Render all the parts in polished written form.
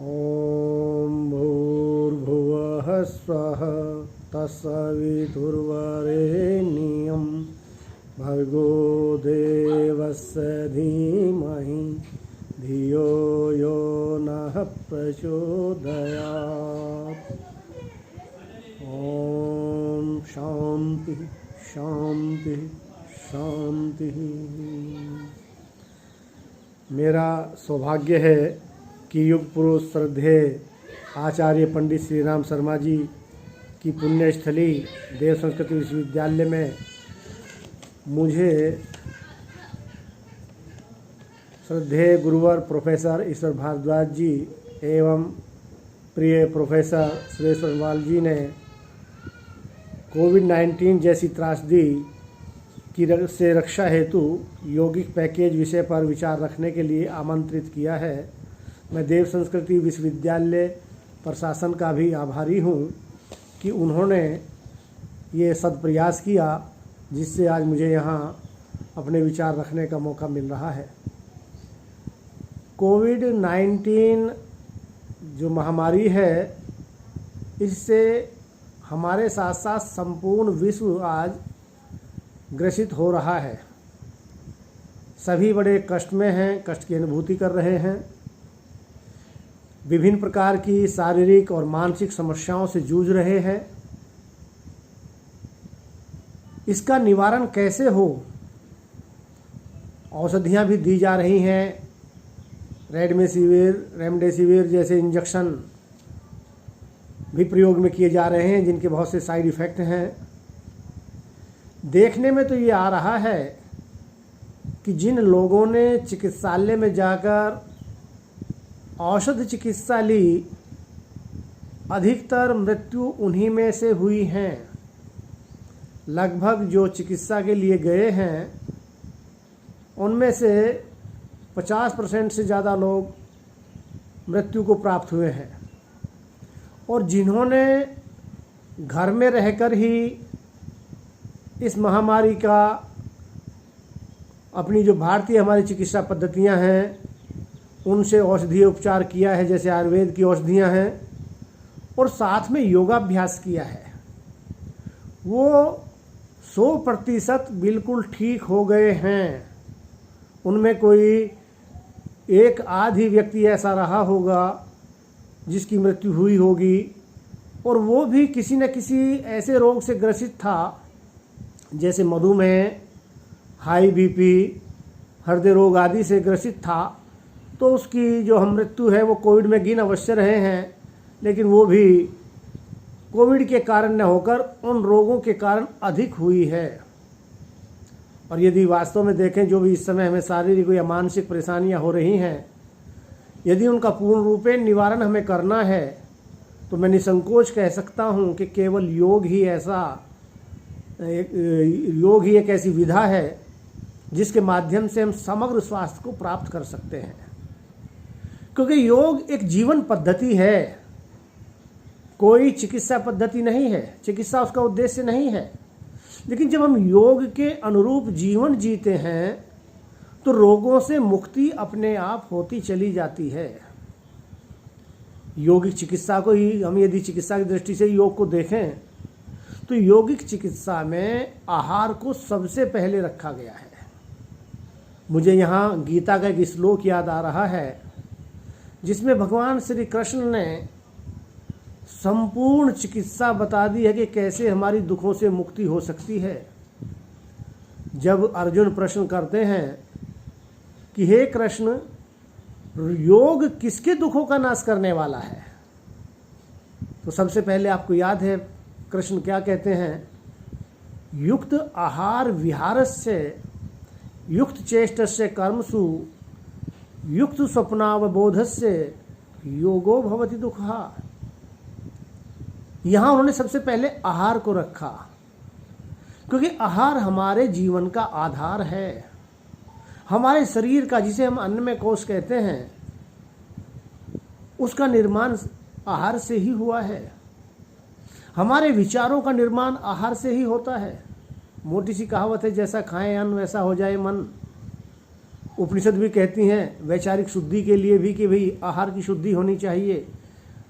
ॐ भूर्भुवः स्वः तत्सवितुर्वरेण्यं भर्गो देवस्य धीमहि धियो यो नः प्रचोदयात्। ॐ शांति शांति शांति। मेरा सौभाग्य है कि युग पुरुष श्रद्धेय आचार्य पंडित श्री राम शर्मा जी की पुण्यस्थली देव संस्कृति विश्वविद्यालय में मुझे श्रद्धेय गुरुवर प्रोफेसर ईश्वर भारद्वाज जी एवं प्रिय प्रोफेसर सुरेश वर्माल जी ने कोविड-19 जैसी त्रासदी की से रक्षा हेतु यौगिक पैकेज विषय पर विचार रखने के लिए आमंत्रित किया है। मैं देव संस्कृति विश्वविद्यालय प्रशासन का भी आभारी हूँ कि उन्होंने ये सदप्रयास किया, जिससे आज मुझे यहाँ अपने विचार रखने का मौका मिल रहा है। कोविड-19 जो महामारी है, इससे हमारे साथ साथ संपूर्ण विश्व आज ग्रसित हो रहा है। सभी बड़े कष्ट में हैं, कष्ट की अनुभूति कर रहे हैं, विभिन्न प्रकार की शारीरिक और मानसिक समस्याओं से जूझ रहे हैं। इसका निवारण कैसे हो, औषधियाँ भी दी जा रही हैं, रेमडेसिविर जैसे इंजेक्शन भी प्रयोग में किए जा रहे हैं, जिनके बहुत से साइड इफ़ेक्ट हैं। देखने में तो ये आ रहा है कि जिन लोगों ने चिकित्सालय में जाकर औषध चिकित्सा ली, अधिकतर मृत्यु उन्हीं में से हुई हैं। लगभग जो चिकित्सा के लिए गए हैं, उनमें से 50% से ज़्यादा लोग मृत्यु को प्राप्त हुए हैं। और जिन्होंने घर में रहकर ही इस महामारी का अपनी जो भारतीय हमारी चिकित्सा पद्धतियां हैं, उनसे औषधीय उपचार किया है, जैसे आयुर्वेद की औषधियां हैं, और साथ में योगाभ्यास किया है, वो 100% बिल्कुल ठीक हो गए हैं। उनमें कोई एक आध ही व्यक्ति ऐसा रहा होगा जिसकी मृत्यु हुई होगी, और वो भी किसी न किसी ऐसे रोग से ग्रसित था, जैसे मधुमेह, हाई बीपी, हृदय रोग आदि से ग्रसित था। तो उसकी जो हम मृत्यु है वो कोविड में गिन अवश्य रहे हैं, लेकिन वो भी कोविड के कारण न होकर उन रोगों के कारण अधिक हुई है। और यदि वास्तव में देखें, जो भी इस समय हमें शारीरिक या मानसिक परेशानियां हो रही हैं, यदि उनका पूर्ण रूपेण निवारण हमें करना है, तो मैं निसंकोच कह सकता हूं कि केवल योग ही एक ऐसी विधा है जिसके माध्यम से हम समग्र स्वास्थ्य को प्राप्त कर सकते हैं। क्योंकि योग एक जीवन पद्धति है, कोई चिकित्सा पद्धति नहीं है। चिकित्सा उसका उद्देश्य नहीं है। लेकिन जब हम योग के अनुरूप जीवन जीते हैं, तो रोगों से मुक्ति अपने आप होती चली जाती है। योगिक चिकित्सा को ही हम यदि चिकित्सा की दृष्टि से योग को देखें, तो योगिक चिकित्सा में आहार को सबसे पहले रखा गया है। मुझे यहाँ गीता का एक श्लोक याद आ रहा है, जिसमें भगवान श्री कृष्ण ने संपूर्ण चिकित्सा बता दी है कि कैसे हमारी दुखों से मुक्ति हो सकती है। जब अर्जुन प्रश्न करते हैं कि हे कृष्ण, योग किसके दुखों का नाश करने वाला है, तो सबसे पहले आपको याद है कृष्ण क्या कहते हैं? युक्त आहार विहारस्य युक्त चेष्टस्य कर्मसु युक्त स्वप्नावबोधस्य योगो भवति दुःखः। यहाँ उन्होंने सबसे पहले आहार को रखा, क्योंकि आहार हमारे जीवन का आधार है। हमारे शरीर का, जिसे हम अन्नमय कोश कहते हैं, उसका निर्माण आहार से ही हुआ है। हमारे विचारों का निर्माण आहार से ही होता है। मोटी सी कहावत है, जैसा खाएं अन्न वैसा हो जाए मन। उपनिषद भी कहती हैं वैचारिक शुद्धि के लिए भी कि भाई आहार की शुद्धि होनी चाहिए।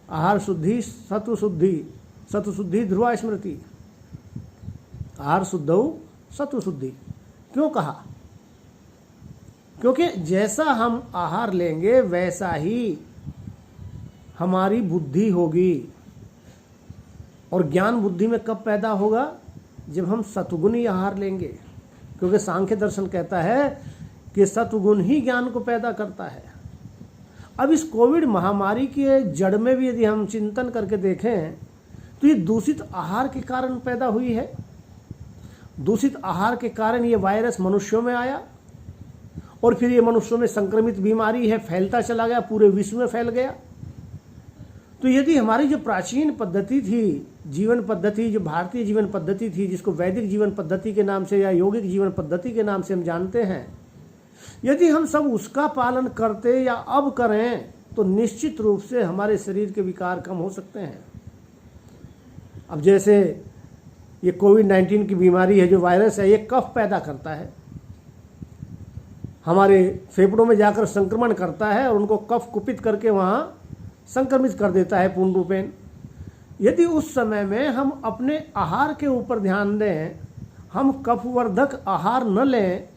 आहार शुद्धि सत्व शुद्धि, सत्व शुद्धि ध्रुवा स्मृति, आहार शुद्धौ सत्व शुद्धि। क्यों कहा? क्योंकि जैसा हम आहार लेंगे वैसा ही हमारी बुद्धि होगी। और ज्ञान बुद्धि में कब पैदा होगा? जब हम सत्वगुणी आहार लेंगे। क्योंकि सांख्य दर्शन कहता है कि सत्वगुण ही ज्ञान को पैदा करता है। अब इस कोविड महामारी के जड़ में भी यदि हम चिंतन करके देखें तो ये दूषित आहार के कारण पैदा हुई है। दूषित आहार के कारण ये वायरस मनुष्यों में आया और फिर ये मनुष्यों में संक्रमित बीमारी है, फैलता चला गया, पूरे विश्व में फैल गया। तो यदि हमारी जो प्राचीन पद्धति थी, जीवन पद्धति, जो भारतीय जीवन पद्धति थी, जिसको वैदिक जीवन पद्धति के नाम से या यौगिक जीवन पद्धति के नाम से हम जानते हैं, यदि हम सब उसका पालन करते या अब करें तो निश्चित रूप से हमारे शरीर के विकार कम हो सकते हैं। अब जैसे ये कोविड-19 की बीमारी है, जो वायरस है, ये कफ पैदा करता है, हमारे फेफड़ों में जाकर संक्रमण करता है और उनको कफ कुपित करके वहाँ संक्रमित कर देता है पूर्ण रूपेण। यदि उस समय में हम अपने आहार के ऊपर ध्यान दें, हम कफवर्धक आहार न लें,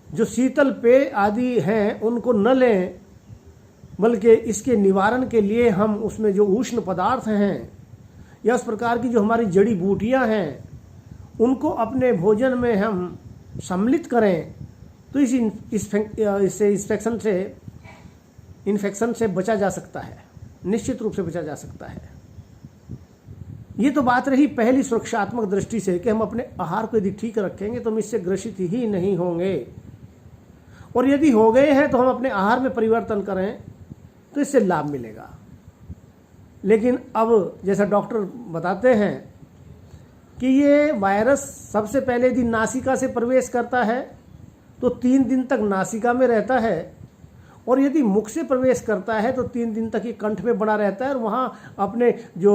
जो शीतल पेय आदि हैं उनको न लें, बल्कि इसके निवारण के लिए हम उसमें जो उष्ण पदार्थ हैं या उस प्रकार की जो हमारी जड़ी बूटियां हैं उनको अपने भोजन में हम सम्मिलित करें, तो इससे इन्फेक्शन से बचा जा सकता है, निश्चित रूप से बचा जा सकता है। ये तो बात रही पहली सुरक्षात्मक दृष्टि से कि हम अपने आहार को यदि ठीक रखेंगे तो हम इससे ग्रसित ही नहीं होंगे, और यदि हो गए हैं तो हम अपने आहार में परिवर्तन करें तो इससे लाभ मिलेगा। लेकिन अब जैसा डॉक्टर बताते हैं कि ये वायरस सबसे पहले यदि नासिका से प्रवेश करता है तो 3 दिन तक नासिका में रहता है, और यदि मुख से प्रवेश करता है तो 3 दिन तक ये कंठ में बना रहता है और वहाँ अपने जो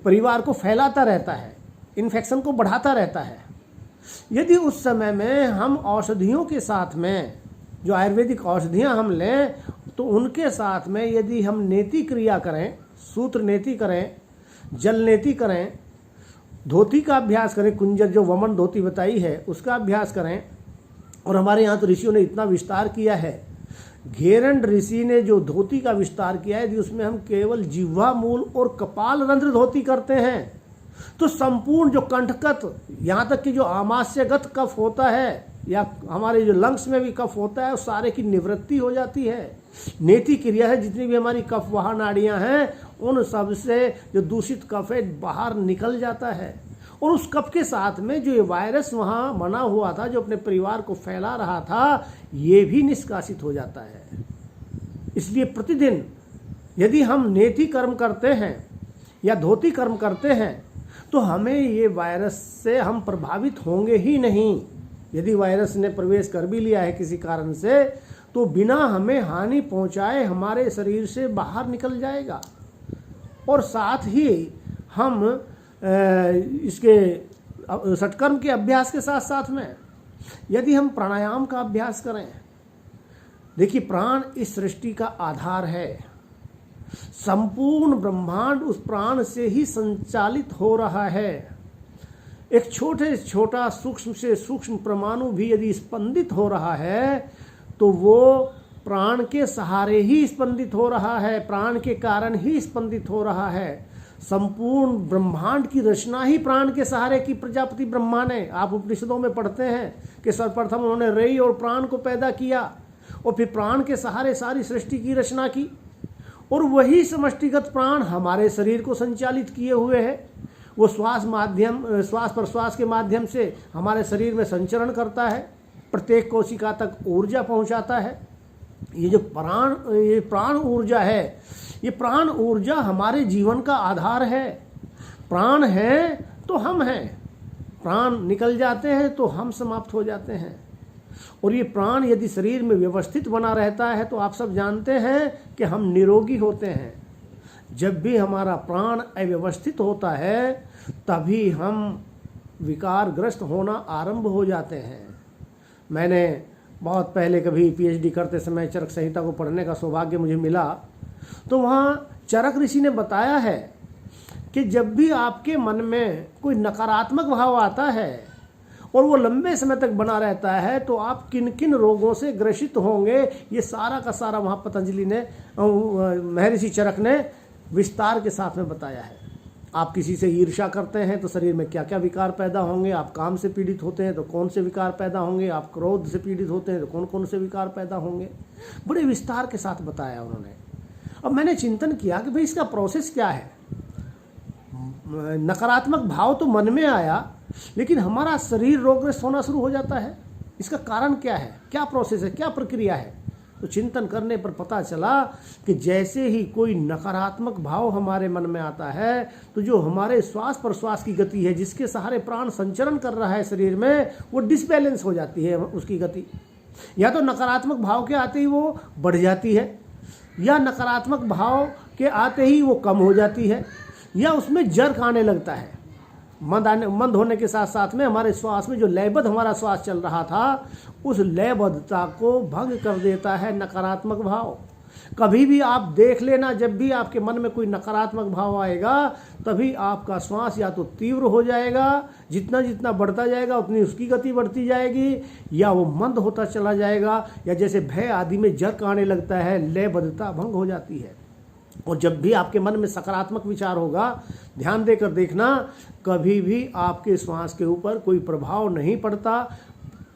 परिवार को फैलाता रहता है, इन्फेक्शन को बढ़ाता रहता है। यदि उस समय में हम औषधियों के साथ में, जो आयुर्वेदिक औषधियाँ हम लें, तो उनके साथ में यदि हम नेति क्रिया करें, सूत्र नेति करें, जल नेति करें, धोती का अभ्यास करें, कुंजर जो वमन धोती बताई है उसका अभ्यास करें। और हमारे यहाँ तो ऋषियों ने इतना विस्तार किया है, घेरंड ऋषि ने जो धोती का विस्तार किया है, यदि उसमें हम केवल जिह्वा मूल और कपाल रंध्र धोती करते हैं तो संपूर्ण जो कंठगत, यहाँ तक कि जो आमाशयगत कफ होता है या हमारे जो लंग्स में भी कफ होता है, उस सारे की निवृत्ति हो जाती है। नेति क्रिया है, जितनी भी हमारी कफ वाह नाड़ियाँ हैं उन सब से जो दूषित कफ है बाहर निकल जाता है, और उस कफ के साथ में जो ये वायरस वहाँ बना हुआ था, जो अपने परिवार को फैला रहा था, ये भी निष्कासित हो जाता है। इसलिए प्रतिदिन यदि हम नेति कर्म करते हैं या धोती कर्म करते हैं तो हमें ये वायरस से हम प्रभावित होंगे ही नहीं। यदि वायरस ने प्रवेश कर भी लिया है किसी कारण से, तो बिना हमें हानि पहुंचाए हमारे शरीर से बाहर निकल जाएगा। और साथ ही हम इसके सत्कर्म के अभ्यास के साथ साथ में यदि हम प्राणायाम का अभ्यास करें, देखिए प्राण इस सृष्टि का आधार है, संपूर्ण ब्रह्मांड उस प्राण से ही संचालित हो रहा है। एक छोटे से छोटा सूक्ष्म से सूक्ष्म परमाणु भी यदि स्पंदित हो रहा है तो वो प्राण के सहारे ही स्पंदित हो रहा है, प्राण के कारण ही स्पंदित हो रहा है। संपूर्ण ब्रह्मांड की रचना ही प्राण के सहारे की प्रजापति ब्रह्मा ने, आप उपनिषदों में पढ़ते हैं कि सर्वप्रथम उन्होंने रई और प्राण को पैदा किया और फिर प्राण के सहारे सारी सृष्टि की रचना की, और वही समष्टिगत प्राण हमारे शरीर को संचालित किए हुए है। वो श्वास प्रश्वास के माध्यम से हमारे शरीर में संचरण करता है, प्रत्येक कोशिका तक ऊर्जा पहुंचाता है। ये जो प्राण ऊर्जा है, ये प्राण ऊर्जा हमारे जीवन का आधार है। प्राण है तो हम हैं, प्राण निकल जाते हैं तो हम समाप्त हो जाते हैं। और ये प्राण यदि शरीर में व्यवस्थित बना रहता है तो आप सब जानते हैं कि हम निरोगी होते हैं। जब भी हमारा प्राण अव्यवस्थित होता है तभी हम विकारग्रस्त होना आरंभ हो जाते हैं। मैंने बहुत पहले कभी पीएचडी करते समय चरक संहिता को पढ़ने का सौभाग्य मुझे मिला, तो वहाँ चरक ऋषि ने बताया है कि जब भी आपके मन में कोई नकारात्मक भाव आता है और वो लंबे समय तक बना रहता है तो आप किन किन रोगों से ग्रसित होंगे, ये सारा का सारा वहाँ पतंजलि ने, महर्षि चरक ने विस्तार के साथ में बताया है। आप किसी से ईर्ष्या करते हैं तो शरीर में क्या क्या विकार पैदा होंगे, आप काम से पीड़ित होते हैं तो कौन से विकार पैदा होंगे, आप क्रोध से पीड़ित होते हैं तो कौन कौन से विकार पैदा होंगे, बड़े विस्तार के साथ बताया उन्होंने। अब मैंने चिंतन किया कि भाई इसका प्रोसेस क्या है। नकारात्मक भाव तो मन में आया, लेकिन हमारा शरीर रोगग्रस्त होना शुरू हो जाता है, इसका कारण क्या है, क्या प्रोसेस है, क्या प्रक्रिया है। तो चिंतन करने पर पता चला कि जैसे ही कोई नकारात्मक भाव हमारे मन में आता है तो जो हमारे श्वास प्रश्वास की गति है, जिसके सहारे प्राण संचरण कर रहा है शरीर में, वो डिसबैलेंस हो जाती है उसकी गति। या तो नकारात्मक भाव के आते ही वो बढ़ जाती है, या नकारात्मक भाव के आते ही वो कम हो जाती है, या उसमें जर्क आने लगता है। मंद होने के साथ साथ में हमारे श्वास में जो लयबद्ध हमारा श्वास चल रहा था, उस लयबद्धता को भंग कर देता है नकारात्मक भाव। कभी भी आप देख लेना, जब भी आपके मन में कोई नकारात्मक भाव आएगा तभी आपका श्वास या तो तीव्र हो जाएगा, जितना जितना बढ़ता जाएगा उतनी उसकी गति बढ़ती जाएगी, या वो मंद होता चला जाएगा, या जैसे भय आदि में जर्क आने लगता है, लयबद्धता भंग हो जाती है। और जब भी आपके मन में सकारात्मक विचार होगा, ध्यान देकर देखना, कभी भी आपके श्वास के ऊपर कोई प्रभाव नहीं पड़ता।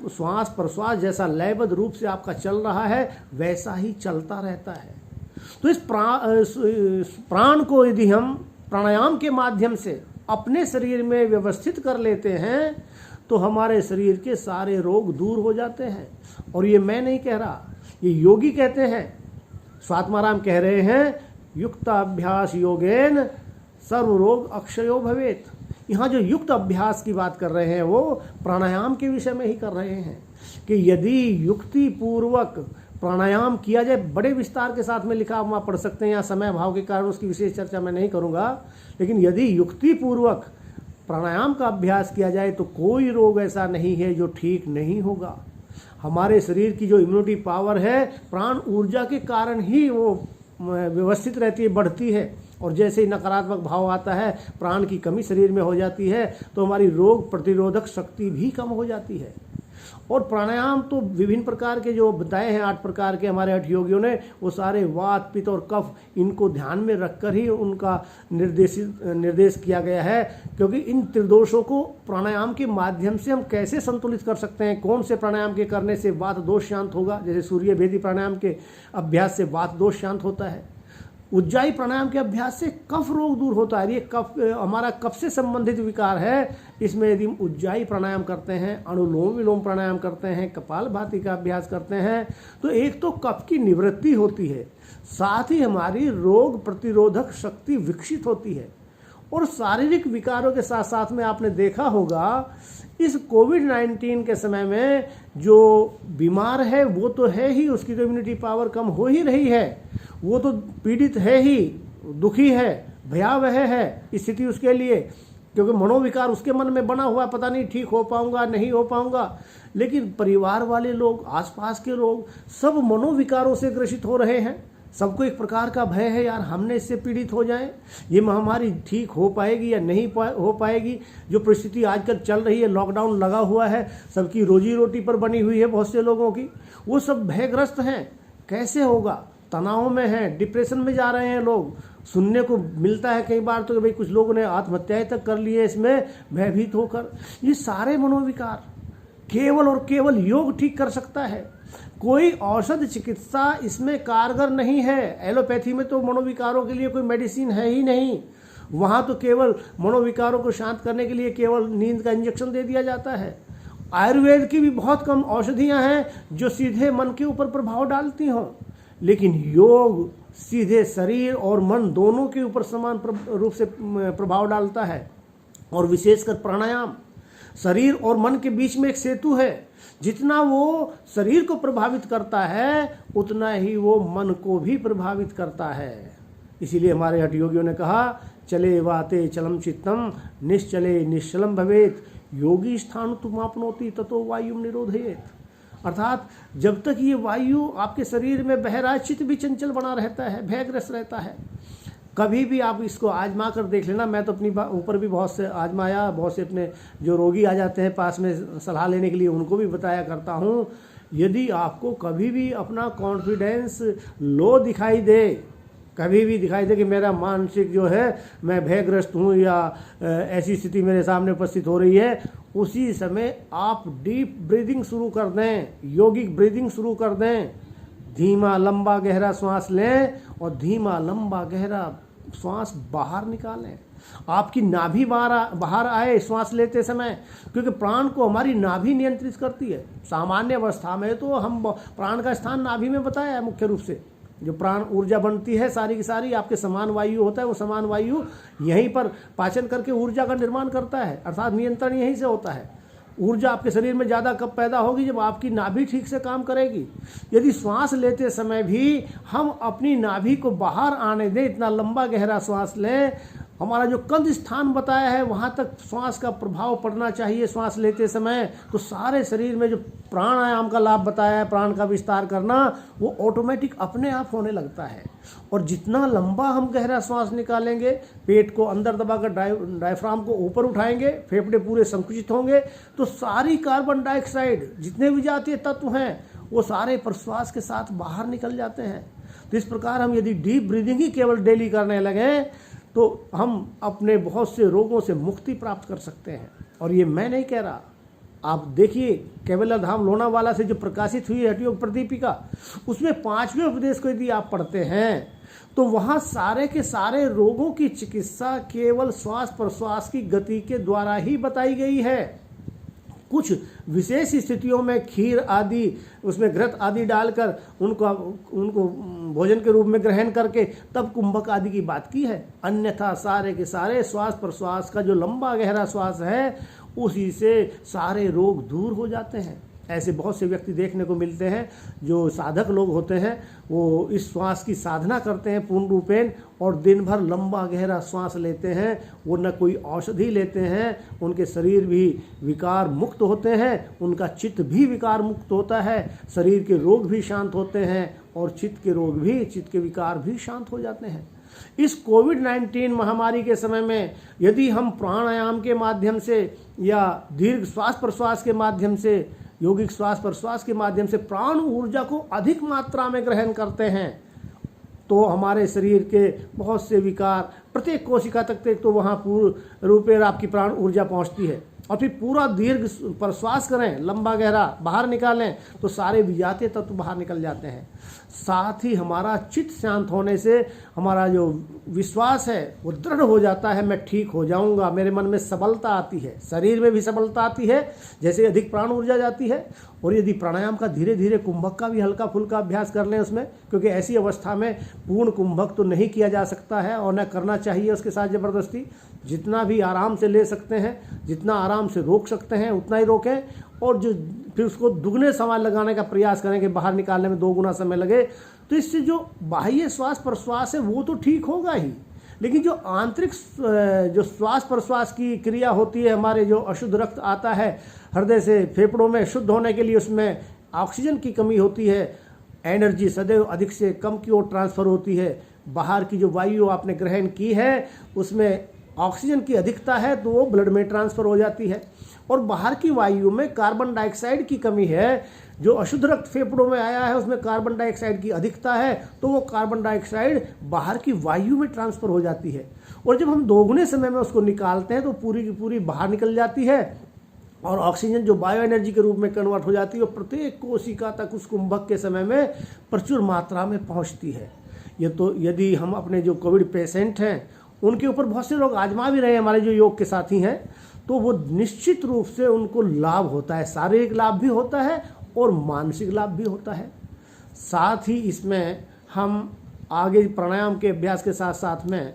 श्वास प्रश्वास जैसा लयबद्ध रूप से आपका चल रहा है वैसा ही चलता रहता है। तो इस प्राण को यदि हम प्राणायाम के माध्यम से अपने शरीर में व्यवस्थित कर लेते हैं तो हमारे शरीर के सारे रोग दूर हो जाते हैं। और ये मैं नहीं कह रहा, ये योगी कहते हैं, स्वात्माराम कह रहे हैं, युक्त अभ्यास योगेन सर्व रोग अक्षयो भवेत। यहाँ जो युक्त अभ्यास की बात कर रहे हैं वो प्राणायाम के विषय में ही कर रहे हैं कि यदि युक्ति पूर्वक प्राणायाम किया जाए, बड़े विस्तार के साथ में लिखा हुआ पढ़ सकते हैं, यहाँ समय अभाव के कारण उसकी विशेष चर्चा मैं नहीं करूँगा, लेकिन यदि युक्ति पूर्वक प्राणायाम का अभ्यास किया जाए तो कोई रोग ऐसा नहीं है जो ठीक नहीं होगा। हमारे शरीर की जो इम्यूनिटी पावर है, प्राण ऊर्जा के कारण ही वो व्यवस्थित रहती है, बढ़ती है। और जैसे ही नकारात्मक भाव आता है, प्राण की कमी शरीर में हो जाती है, तो हमारी रोग प्रतिरोधक शक्ति भी कम हो जाती है। और प्राणायाम तो विभिन्न प्रकार के जो बताए हैं, 8 प्रकार के हमारे हठ योगियों ने, वो सारे वात पित्त और कफ, इनको ध्यान में रखकर ही उनका निर्देश किया गया है। क्योंकि इन त्रिदोषों को प्राणायाम के माध्यम से हम कैसे संतुलित कर सकते हैं, कौन से प्राणायाम के करने से वात दोष शांत होगा। जैसे सूर्य भेदी प्राणायाम के अभ्यास से वात दोष शांत होता है, उज्जाई प्राणायाम के अभ्यास से कफ रोग दूर होता है। ये कफ हमारा कफ से संबंधित विकार है, इसमें यदि हम उज्जाई प्राणायाम करते हैं, अनुलोम विलोम प्राणायाम करते हैं, कपालभाति का अभ्यास करते हैं, तो एक तो कफ की निवृत्ति होती है, साथ ही हमारी रोग प्रतिरोधक शक्ति विकसित होती है। और शारीरिक विकारों के साथ साथ में आपने देखा होगा, इस कोविड-19 के समय में जो बीमार है वो तो है ही, उसकी तो इम्यूनिटी पावर कम हो ही रही है, वो तो पीड़ित है ही, दुखी है, भयावह है स्थिति उसके लिए, क्योंकि मनोविकार उसके मन में बना हुआ, पता नहीं ठीक हो पाऊंगा नहीं हो पाऊंगा। लेकिन परिवार वाले लोग, आसपास के लोग सब मनोविकारों से ग्रसित हो रहे हैं। सबको एक प्रकार का भय है, यार हमने इससे पीड़ित हो जाएं, ये महामारी ठीक हो पाएगी या नहीं हो पाएगी। जो परिस्थिति आजकल चल रही है, लॉकडाउन लगा हुआ है, सबकी रोजी रोटी पर बनी हुई है बहुत से लोगों की, वो सब भयग्रस्त हैं, कैसे होगा, तनाव में हैं, डिप्रेशन में जा रहे हैं लोग। सुनने को मिलता है कई बार तो कि भाई कुछ लोगों ने आत्महत्याएं तक कर ली है इसमें भयभीत होकर। ये सारे मनोविकार केवल और केवल योग ठीक कर सकता है, कोई औषध चिकित्सा इसमें कारगर नहीं है। एलोपैथी में तो मनोविकारों के लिए कोई मेडिसिन है ही नहीं, वहाँ तो केवल मनोविकारों को शांत करने के लिए केवल नींद का इंजेक्शन दे दिया जाता है। आयुर्वेद की भी बहुत कम औषधियाँ हैं जो सीधे मन के ऊपर प्रभाव डालती हों, लेकिन योग सीधे शरीर और मन दोनों के ऊपर समान रूप से प्रभाव डालता है। और विशेषकर प्राणायाम शरीर और मन के बीच में एक सेतु है, जितना वो शरीर को प्रभावित करता है उतना ही वो मन को भी प्रभावित करता है। इसीलिए हमारे हठ योगियों ने कहा, चले वाते चलम चित्तम निश्चले निश्चलम भवेत, योगी स्थान तुम आपनोति ततो वायुम निरोधयेत। अर्थात जब तक ये वायु आपके शरीर में बह रहा है, चित्त भी चंचल बना रहता है, भयग्रस्त रहता है। कभी भी आप इसको आजमा कर देख लेना। मैं तो अपनी ऊपर भी बहुत से आजमाया, बहुत से अपने जो रोगी आ जाते हैं पास में सलाह लेने के लिए, उनको भी बताया करता हूँ। यदि आपको कभी भी अपना कॉन्फिडेंस लो दिखाई दे, कभी भी दिखाई दे कि मेरा मानसिक जो है मैं भयग्रस्त हूँ या ऐसी स्थिति मेरे सामने उपस्थित हो रही है, उसी समय आप डीप ब्रीदिंग शुरू कर दें, यौगिक ब्रीदिंग शुरू कर दें। धीमा लंबा गहरा श्वास लें और धीमा लंबा गहरा श्वास बाहर निकालें। आपकी नाभि बाहर आए श्वास लेते समय, क्योंकि प्राण को हमारी नाभि नियंत्रित करती है। सामान्य अवस्था में तो हम प्राण का स्थान नाभि में बताया है मुख्य रूप से। जो प्राण ऊर्जा बनती है सारी की सारी, आपके समान वायु होता है, वो समान वायु यहीं पर पाचन करके ऊर्जा का निर्माण करता है, अर्थात नियंत्रण यहीं से होता है। ऊर्जा आपके शरीर में ज़्यादा कब पैदा होगी? जब आपकी नाभि ठीक से काम करेगी। यदि श्वास लेते समय भी हम अपनी नाभि को बाहर आने दें, इतना लंबा गहरा श्वास लें, हमारा जो कंध स्थान बताया है वहाँ तक श्वास का प्रभाव पड़ना चाहिए श्वास लेते समय, तो सारे शरीर में जो प्राणायाम का लाभ बताया है, प्राण का विस्तार करना, वो ऑटोमेटिक अपने आप होने लगता है। और जितना लंबा हम गहरा श्वास निकालेंगे, पेट को अंदर दबाकर डायफ्राम को ऊपर उठाएंगे, फेफड़े पूरे संकुचित होंगे, तो सारी कार्बन डाइऑक्साइड जितने भी जातीय तत्व हैं वो सारे प्रश्वास के साथ बाहर निकल जाते हैं। तो इस प्रकार हम यदि डीप ब्रीदिंग ही केवल डेली करने लगें तो हम अपने बहुत से रोगों से मुक्ति प्राप्त कर सकते हैं। और ये मैं नहीं कह रहा, आप देखिए कैवल्य धाम लोनावाला से जो प्रकाशित हुई हठयोग प्रदीपिका, उसमें 5वें उपदेश को यदि आप पढ़ते हैं तो वहाँ सारे के सारे रोगों की चिकित्सा केवल श्वास प्रश्वास की गति के द्वारा ही बताई गई है। कुछ विशेष स्थितियों में खीर आदि उसमें घृत आदि डालकर उनको भोजन के रूप में ग्रहण करके तब कुंभक आदि की बात की है। अन्यथा सारे के सारे श्वास प्रश्वास का जो लंबा गहरा श्वास है उसी से सारे रोग दूर हो जाते हैं। ऐसे बहुत से व्यक्ति देखने को मिलते हैं जो साधक लोग होते हैं, वो इस श्वास की साधना करते हैं पूर्ण रूपेण और दिन भर लंबा गहरा श्वास लेते हैं। वो न कोई औषधि लेते हैं, उनके शरीर भी विकार मुक्त होते हैं, उनका चित्त भी विकार मुक्त होता है, शरीर के रोग भी शांत होते हैं और चित्त के रोग भी, चित्त के विकार भी शांत हो जाते हैं। इस कोविड-19 महामारी के समय में यदि हम प्राणायाम के माध्यम से या दीर्घ श्वास प्रश्वास के माध्यम से, यौगिक श्वास प्रश्वास के माध्यम से प्राण ऊर्जा को अधिक मात्रा में ग्रहण करते हैं तो हमारे शरीर के बहुत से विकार प्रत्येक कोशिका तक तो वहाँ पूर्ण रूपेण आपकी प्राण ऊर्जा पहुँचती है। और फिर पूरा दीर्घ प्रश्वास करें, लंबा गहरा बाहर निकालें तो सारे विजातीय तत्व बाहर निकल जाते हैं। साथ ही हमारा चित्त शांत होने से हमारा जो विश्वास है वो दृढ़ हो जाता है, मैं ठीक हो जाऊंगा। मेरे मन में सबलता आती है, शरीर में भी सबलता आती है, जैसे अधिक प्राण ऊर्जा जाती है। और यदि प्राणायाम का धीरे धीरे कुंभक का भी हल्का फुल्का अभ्यास कर लें उसमें, क्योंकि ऐसी अवस्था में पूर्ण कुंभक तो नहीं किया जा सकता है और न करना चाहिए उसके साथ ज़बरदस्ती। जितना भी आराम से ले सकते हैं, जितना आराम से रोक सकते हैं उतना ही रोकें, और जो फिर उसको दुगने समय लगाने का प्रयास करें कि बाहर निकालने में 2 गुना समय लगे। तो इससे जो बाह्य श्वास प्रश्वास है वो तो ठीक होगा ही, लेकिन जो आंतरिक जो श्वास प्रश्वास की क्रिया होती है, हमारे जो अशुद्ध रक्त आता है हृदय से फेफड़ों में शुद्ध होने के लिए, उसमें ऑक्सीजन की कमी होती है, एनर्जी सदैव अधिक से कम की ओर ट्रांसफ़र होती है। बाहर की जो वायु आपने ग्रहण की है उसमें ऑक्सीजन की अधिकता है तो वो ब्लड में ट्रांसफ़र हो जाती है, और बाहर की वायु में कार्बन डाइऑक्साइड की कमी है। जो अशुद्ध रक्त फेफड़ों में आया है उसमें कार्बन डाइऑक्साइड की अधिकता है तो वो कार्बन डाइऑक्साइड बाहर की वायु में ट्रांसफ़र हो जाती है, और जब हम दोगुने समय में उसको निकालते हैं तो पूरी की पूरी बाहर निकल जाती है और ऑक्सीजन जो बायो एनर्जी के रूप में कन्वर्ट हो जाती है और प्रत्येक कोशिका तक उस कुंभक के समय में प्रचुर मात्रा में पहुँचती है। ये तो यदि हम अपने जो कोविड पेशेंट हैं उनके ऊपर बहुत से लोग आजमा भी रहे हैं, हमारे जो योग के साथी हैं, तो वो निश्चित रूप से उनको लाभ होता है, शारीरिक लाभ भी होता है और मानसिक लाभ भी होता है। साथ ही इसमें हम आगे प्राणायाम के अभ्यास के साथ साथ में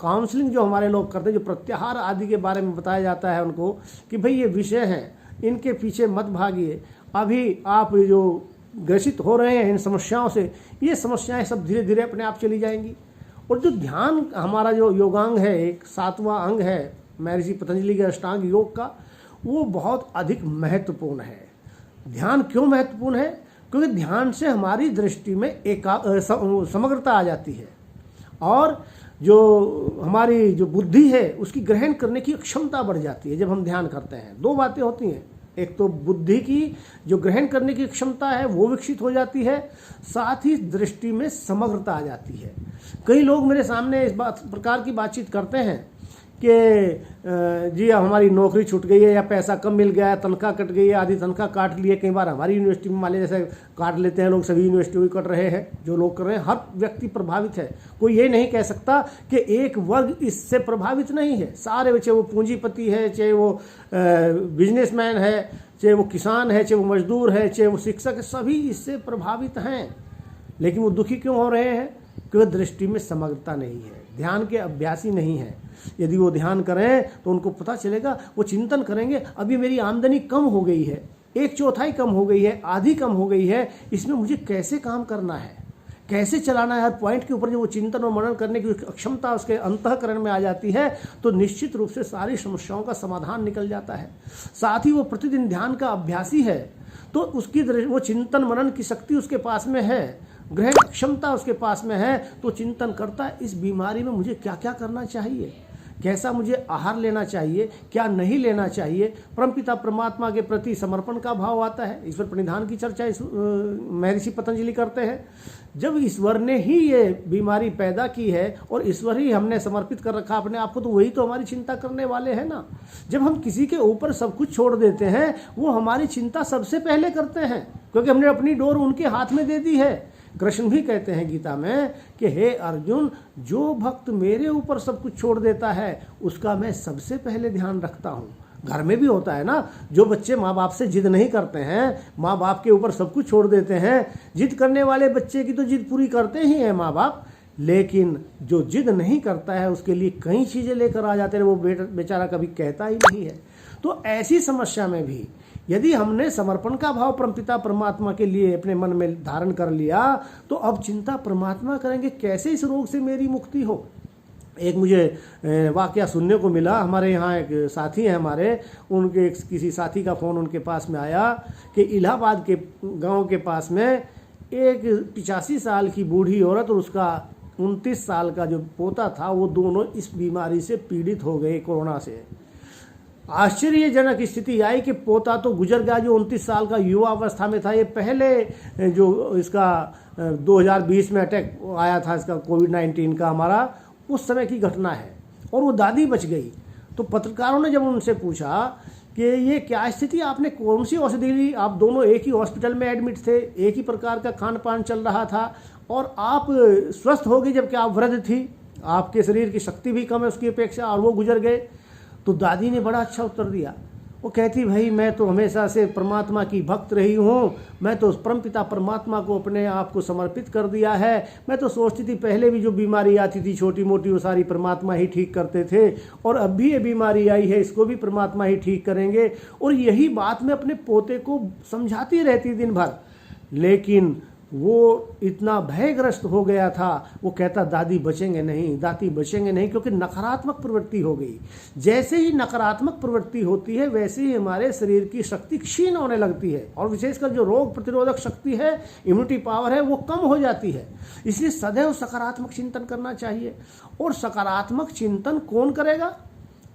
काउंसलिंग जो हमारे लोग करते हैं, जो प्रत्याहार आदि के बारे में बताया जाता है उनको कि भाई ये विषय हैं, इनके पीछे मत भागिए, अभी आप जो ग्रसित हो रहे हैं इन समस्याओं से, ये समस्याएं सब धीरे धीरे अपने आप चली जाएंगी। और जो ध्यान हमारा जो योगांग है, एक 7वां अंग है महर्षि पतंजलि के अष्टांग योग का, वो बहुत अधिक महत्वपूर्ण है। ध्यान क्यों महत्वपूर्ण है? क्योंकि ध्यान से हमारी दृष्टि में समग्रता आ जाती है और जो हमारी जो बुद्धि है उसकी ग्रहण करने की क्षमता बढ़ जाती है। जब हम ध्यान करते हैं दो बातें होती हैं, एक तो बुद्धि की जो ग्रहण करने की क्षमता है वो विकसित हो जाती है, साथ ही दृष्टि में समग्रता आ जाती है। कई लोग मेरे सामने इस प्रकार की बातचीत करते हैं कि जी हमारी नौकरी छूट गई है या पैसा कम मिल गया है, तनख्वाह कट गई है, आधी तनख्वाह काट ली है। कई बार हमारी यूनिवर्सिटी में मान लीजिए जैसे काट लेते हैं लोग, सभी यूनिवर्सिटी में कट रहे हैं, जो लोग कर रहे हैं, हर व्यक्ति प्रभावित है। कोई ये नहीं कह सकता कि एक वर्ग इससे प्रभावित नहीं है। सारे, चाहे वो पूंजीपति है, चाहे वो बिजनेसमैन है, चाहे वो किसान है, चाहे वो मजदूर है, चाहे वो शिक्षक है, सभी इससे प्रभावित हैं। लेकिन वो दुखी क्यों हो रहे हैं? क्योंकि दृष्टि में समग्रता नहीं है, ध्यान के अभ्यासी नहीं है। यदि वो ध्यान करें तो उनको पता चलेगा, वो चिंतन करेंगे, अभी मेरी आमदनी कम हो गई है, 1/4 कम हो गई है, आधी कम हो गई है, इसमें मुझे कैसे काम करना है, कैसे चलाना है। हर पॉइंट के ऊपर जो वो चिंतन और मनन करने की क्षमता उसके अंतःकरण में आ जाती है तो निश्चित रूप से सारी समस्याओं का समाधान निकल जाता है। साथ ही वो प्रतिदिन ध्यान का अभ्यासी है तो उसकी वो चिंतन मनन की शक्ति उसके पास में है, ग्रहण क्षमता उसके पास में है, तो चिंतन करता है इस बीमारी में मुझे क्या क्या करना चाहिए, कैसा मुझे आहार लेना चाहिए, क्या नहीं लेना चाहिए। परमपिता परमात्मा के प्रति समर्पण का भाव आता है। ईश्वर प्रणिधान की चर्चा महर्षि पतंजलि करते हैं। जब ईश्वर ने ही ये बीमारी पैदा की है और ईश्वर ही हमने समर्पित कर रखा अपने आप को, तो वही तो हमारी चिंता करने वाले हैं ना। जब हम किसी के ऊपर सब कुछ छोड़ देते हैं, वो हमारी चिंता सबसे पहले करते हैं, क्योंकि हमने अपनी डोर उनके हाथ में दे दी है। कृष्ण भी कहते हैं गीता में कि हे अर्जुन, जो भक्त मेरे ऊपर सब कुछ छोड़ देता है उसका मैं सबसे पहले ध्यान रखता हूँ। घर में भी होता है ना, जो बच्चे माँ बाप से जिद नहीं करते हैं, माँ बाप के ऊपर सब कुछ छोड़ देते हैं। जिद करने वाले बच्चे की तो जिद पूरी करते ही हैं माँ बाप, लेकिन जो जिद नहीं करता है उसके लिए कई चीज़ें लेकर आ जाते हैं, वो बेचारा कभी कहता ही नहीं है। तो ऐसी समस्या में भी यदि हमने समर्पण का भाव परमपिता परमात्मा के लिए अपने मन में धारण कर लिया तो अब चिंता परमात्मा करेंगे कैसे इस रोग से मेरी मुक्ति हो। एक मुझे वाकया सुनने को मिला, हमारे यहाँ एक साथी हैं हमारे, उनके किसी साथी का फ़ोन उनके पास में आया कि इलाहाबाद के गांव के पास में एक 85 साल की बूढ़ी औरत और उसका 29 साल का जो पोता था, वो दोनों इस बीमारी से पीड़ित हो गए, कोरोना से। आश्चर्यजनक स्थिति आई कि पोता तो गुजर गया जो 29 साल का युवा अवस्था में था। ये पहले जो इसका 2020 में अटैक आया था इसका कोविड-19 का हमारा, उस समय की घटना है, और वो दादी बच गई। तो पत्रकारों ने जब उनसे पूछा कि ये क्या स्थिति, आपने कौन सी औषधि ली, आप दोनों एक ही हॉस्पिटल में एडमिट थे, एक ही प्रकार का खान पान चल रहा था और आप स्वस्थ हो गए जबकि आप वृद्ध थी, आपके शरीर की शक्ति भी कम है उसकी अपेक्षा, और वो गुजर गए। तो दादी ने बड़ा अच्छा उत्तर दिया। वो कहती, भाई मैं तो हमेशा से परमात्मा की भक्त रही हूँ, मैं तो परमपिता परमात्मा को अपने आप को समर्पित कर दिया है। मैं तो सोचती थी पहले भी जो बीमारी आती थी छोटी मोटी वो सारी परमात्मा ही ठीक करते थे, और अब भी ये बीमारी आई है इसको भी परमात्मा ही ठीक करेंगे। और यही बात मैं अपने पोते को समझाती रहती दिन भर, लेकिन वो इतना भयग्रस्त हो गया था। वो कहता दादी बचेंगे नहीं, दादी बचेंगे नहीं, क्योंकि नकारात्मक प्रवृत्ति हो गई। जैसे ही नकारात्मक प्रवृत्ति होती है वैसे ही हमारे शरीर की शक्ति क्षीण होने लगती है, और विशेषकर जो रोग प्रतिरोधक शक्ति है, इम्यूनिटी पावर है, वो कम हो जाती है। इसलिए सदैव सकारात्मक चिंतन करना चाहिए। और सकारात्मक चिंतन कौन करेगा?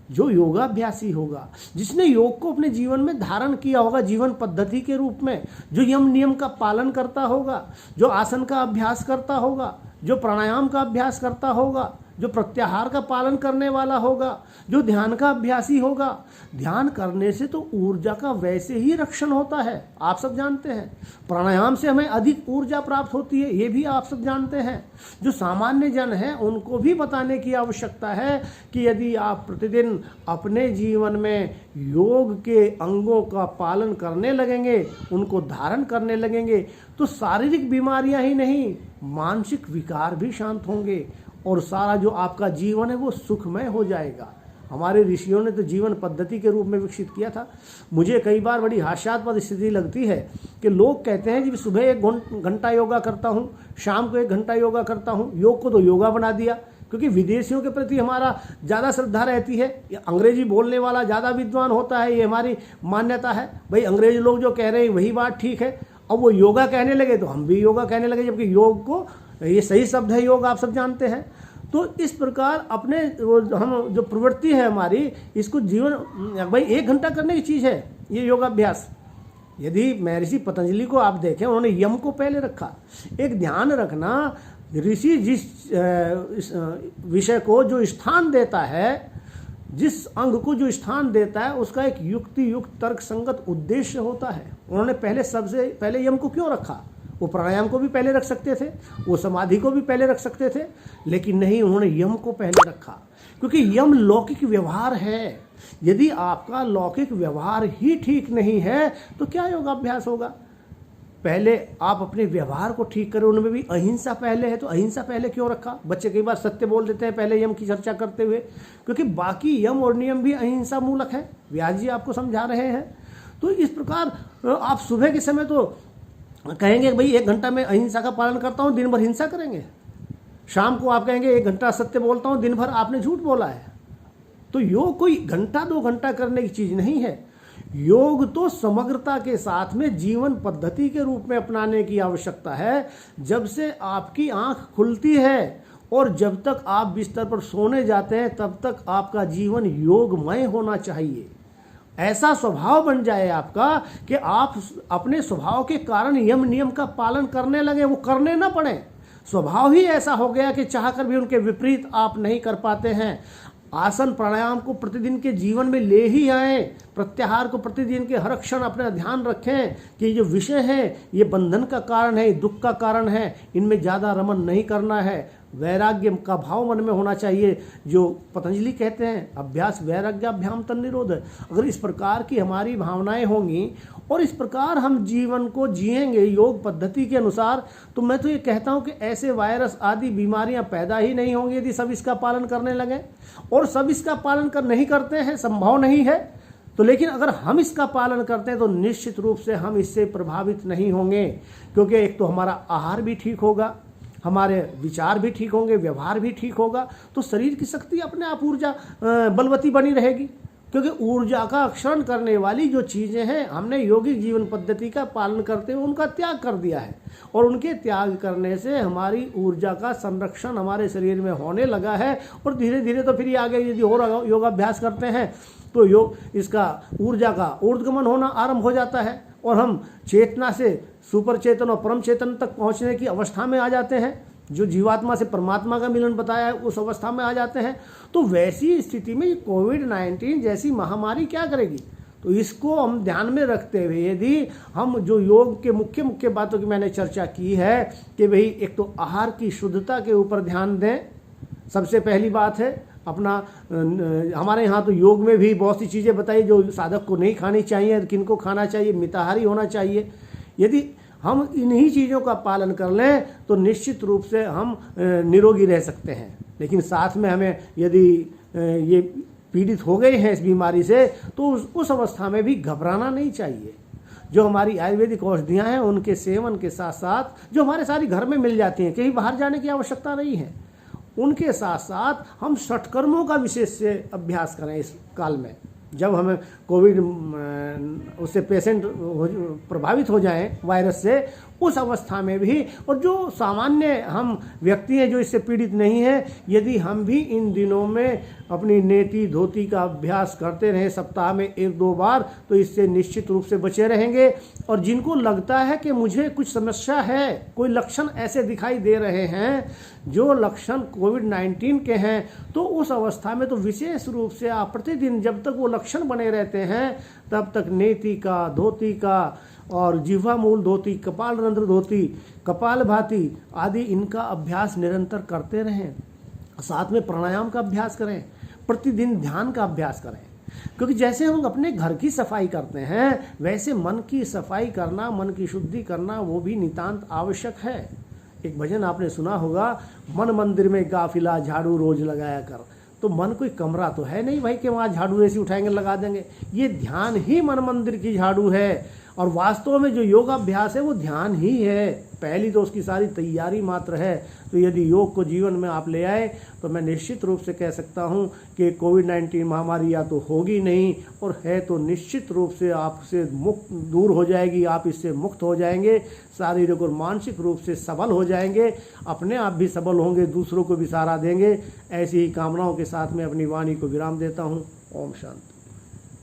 जो योगाभ्यासी होगा, जिसने योग को अपने जीवन में धारण किया होगा जीवन पद्धति के रूप में, जो यम नियम का पालन करता होगा, जो आसन का अभ्यास करता होगा, जो प्राणायाम का अभ्यास करता होगा, जो प्रत्याहार का पालन करने वाला होगा, जो ध्यान का अभ्यासी होगा। ध्यान करने से तो ऊर्जा का वैसे ही रक्षण होता है, आप सब जानते हैं। प्राणायाम से हमें अधिक ऊर्जा प्राप्त होती है, ये भी आप सब जानते हैं। जो सामान्य जन हैं उनको भी बताने की आवश्यकता है कि यदि आप प्रतिदिन अपने जीवन में योग के अंगों का पालन करने लगेंगे, उनको धारण करने लगेंगे, तो शारीरिक बीमारियां ही नहीं, मानसिक विकार भी शांत होंगे और सारा जो आपका जीवन है वो सुखमय हो जाएगा। हमारे ऋषियों ने तो जीवन पद्धति के रूप में विकसित किया था। मुझे कई बार बड़ी हास्यास्पद स्थिति लगती है कि लोग कहते हैं कि सुबह 1 घंटा योगा करता हूँ, शाम को 1 घंटा योगा करता हूँ। योग को तो योगा बना दिया, क्योंकि विदेशियों के प्रति हमारा ज़्यादा श्रद्धा रहती है, अंग्रेजी बोलने वाला ज़्यादा विद्वान होता है, ये हमारी मान्यता है। भाई अंग्रेज लोग जो कह रहे हैं वही बात ठीक है। अब वो योगा कहने लगे तो हम भी योगा कहने लगे, जबकि योग को, ये सही शब्द है योग, आप सब जानते हैं। तो इस प्रकार अपने हम जो प्रवृत्ति है हमारी, इसको जीवन, भाई 1 घंटा करने की चीज़ है ये योगाभ्यास। यदि महर्षि पतंजलि को आप देखें, उन्होंने यम को पहले रखा। एक ध्यान रखना, ऋषि जिस विषय को जो स्थान देता है, जिस अंग को जो स्थान देता है, उसका एक युक्ति युक्त तर्क संगत उद्देश्य होता है। उन्होंने पहले, सबसे पहले यम को क्यों रखा? वो प्राणायाम को भी पहले रख सकते थे, वो समाधि को भी पहले रख सकते थे, लेकिन नहीं, उन्होंने यम को पहले रखा, क्योंकि यम लौकिक व्यवहार है। यदि आपका लौकिक व्यवहार ही ठीक नहीं है तो क्या योगाभ्यास होगा? पहले आप अपने व्यवहार को ठीक करें, उनमें भी अहिंसा पहले है, तो अहिंसा पहले क्यों रखा? बच्चे कई बार सत्य बोल देते हैं पहले यम की चर्चा करते हुए, क्योंकि बाकी यम और नियम भी अहिंसा मूलक है। व्यास जी आपको समझा रहे हैं। तो इस प्रकार आप सुबह के समय तो कहेंगे भाई 1 घंटा में अहिंसा का पालन करता हूँ, दिन भर हिंसा करेंगे। शाम को आप कहेंगे 1 घंटा सत्य बोलता हूँ, दिन भर आपने झूठ बोला है। तो योग कोई घंटा 2 घंटा करने की चीज़ नहीं है। योग तो समग्रता के साथ में जीवन पद्धति के रूप में अपनाने की आवश्यकता है। जब से आपकी आंख खुलती है और जब तक आप बिस्तर पर सोने जाते हैं, तब तक आपका जीवन योगमय होना चाहिए। ऐसा स्वभाव बन जाए आपका कि आप अपने स्वभाव के कारण यम नियम का पालन करने लगे, वो करने ना पड़े। स्वभाव ही ऐसा हो गया कि चाहकर भी उनके विपरीत आप नहीं कर पाते हैं। आसन प्राणायाम को प्रतिदिन के जीवन में ले ही आए, प्रत्याहार को प्रतिदिन के हर क्षण अपना ध्यान रखें कि ये जो विषय है ये बंधन का कारण है, दुख का कारण है, इनमें ज़्यादा रमन नहीं करना है। वैराग्य का भाव मन में होना चाहिए, जो पतंजलि कहते हैं अभ्यास वैराग्याभ्याम तन्निरोध। अगर इस प्रकार की हमारी भावनाएं होंगी और इस प्रकार हम जीवन को जिएंगे योग पद्धति के अनुसार, तो मैं तो ये कहता हूँ कि ऐसे वायरस आदि बीमारियां पैदा ही नहीं होंगी यदि सब इसका पालन करने लगे। और सब इसका पालन नहीं करते हैं, संभव नहीं है। तो लेकिन अगर हम इसका पालन करते हैं तो निश्चित रूप से हम इससे प्रभावित नहीं होंगे, क्योंकि एक तो हमारा आहार भी ठीक होगा, हमारे विचार भी ठीक होंगे, व्यवहार भी ठीक होगा, तो शरीर की शक्ति अपने आप ऊर्जा बलवती बनी रहेगी। क्योंकि ऊर्जा का क्षरण करने वाली जो चीज़ें हैं, हमने योगिक जीवन पद्धति का पालन करते हुए उनका त्याग कर दिया है, और उनके त्याग करने से हमारी ऊर्जा का संरक्षण हमारे शरीर में होने लगा है। और धीरे धीरे तो फिर ये आगे यदि और योगाभ्यास करते हैं तो योग इसका ऊर्जा का ऊर्ध्वगमन होना आरंभ हो जाता है, और हम चेतना से सुपर चेतन और परम चेतन तक पहुँचने की अवस्था में आ जाते हैं। जो जीवात्मा से परमात्मा का मिलन बताया है उस अवस्था में आ जाते हैं। तो वैसी स्थिति में कोविड-19 जैसी महामारी क्या करेगी? तो इसको हम ध्यान में रखते हुए यदि हम जो योग के मुख्य मुख्य बातों की मैंने चर्चा की है कि भाई एक तो आहार की शुद्धता के ऊपर ध्यान दें, सबसे पहली बात है। अपना हमारे यहाँ तो योग में भी बहुत सी चीज़ें बताई जो साधक को नहीं खानी चाहिए, किनको खाना चाहिए, मिताहारी होना चाहिए। यदि हम इन्हीं चीज़ों का पालन कर लें तो निश्चित रूप से हम निरोगी रह सकते हैं। लेकिन साथ में हमें यदि ये पीड़ित हो गए हैं इस बीमारी से तो उस अवस्था में भी घबराना नहीं चाहिए। जो हमारी आयुर्वेदिक औषधियाँ हैं उनके सेवन के साथ साथ जो हमारे सारी घर में मिल जाती हैं, कहीं बाहर जाने की आवश्यकता नहीं है, उनके साथ साथ हम षटकर्मों का विशेष से अभ्यास करें। इस काल में जब हमें कोविड उससे पेशेंट प्रभावित हो जाएं वायरस से, उस अवस्था में भी, और जो सामान्य हम व्यक्ति हैं जो इससे पीड़ित नहीं हैं, यदि हम भी इन दिनों में अपनी नेति धोती का अभ्यास करते रहें सप्ताह में 1-2 बार, तो इससे निश्चित रूप से बचे रहेंगे। और जिनको लगता है कि मुझे कुछ समस्या है, कोई लक्षण ऐसे दिखाई दे रहे हैं जो लक्षण कोविड-19 के हैं, तो उस अवस्था में तो विशेष रूप से आप प्रतिदिन जब तक वो लक्षण बने रहते हैं तब तक नेति का, धोती का और जिह्वा मूल धोती, कपाल रंध्र धोती, कपाल भाती आदि इनका अभ्यास निरंतर करते रहें। साथ में प्राणायाम का अभ्यास करें, प्रतिदिन ध्यान का अभ्यास करें। क्योंकि जैसे हम अपने घर की सफाई करते हैं वैसे मन की सफाई करना, मन की शुद्धि करना वो भी नितांत आवश्यक है। एक भजन आपने सुना होगा, मन मंदिर में गाफिला झाड़ू रोज लगाया कर। तो मन कोई कमरा तो है नहीं भाई कि वहाँ झाड़ू ऐसी उठाएंगे लगा देंगे। ये ध्यान ही मन मंदिर की झाड़ू है। और वास्तव में जो योगाभ्यास है वो ध्यान ही है, पहली तो उसकी सारी तैयारी मात्र है। तो यदि योग को जीवन में आप ले आए तो मैं निश्चित रूप से कह सकता हूँ कि कोविड-19 महामारी या तो होगी नहीं, और है तो निश्चित रूप से आपसे मुक्त दूर हो जाएगी, आप इससे मुक्त हो जाएंगे, शारीरिक और मानसिक रूप से सबल हो जाएंगे, अपने आप भी सबल होंगे, दूसरों को भी सहारा देंगे। ऐसी ही कामनाओं के साथ मैं अपनी वाणी को विराम देता हूँ। ओम शांति।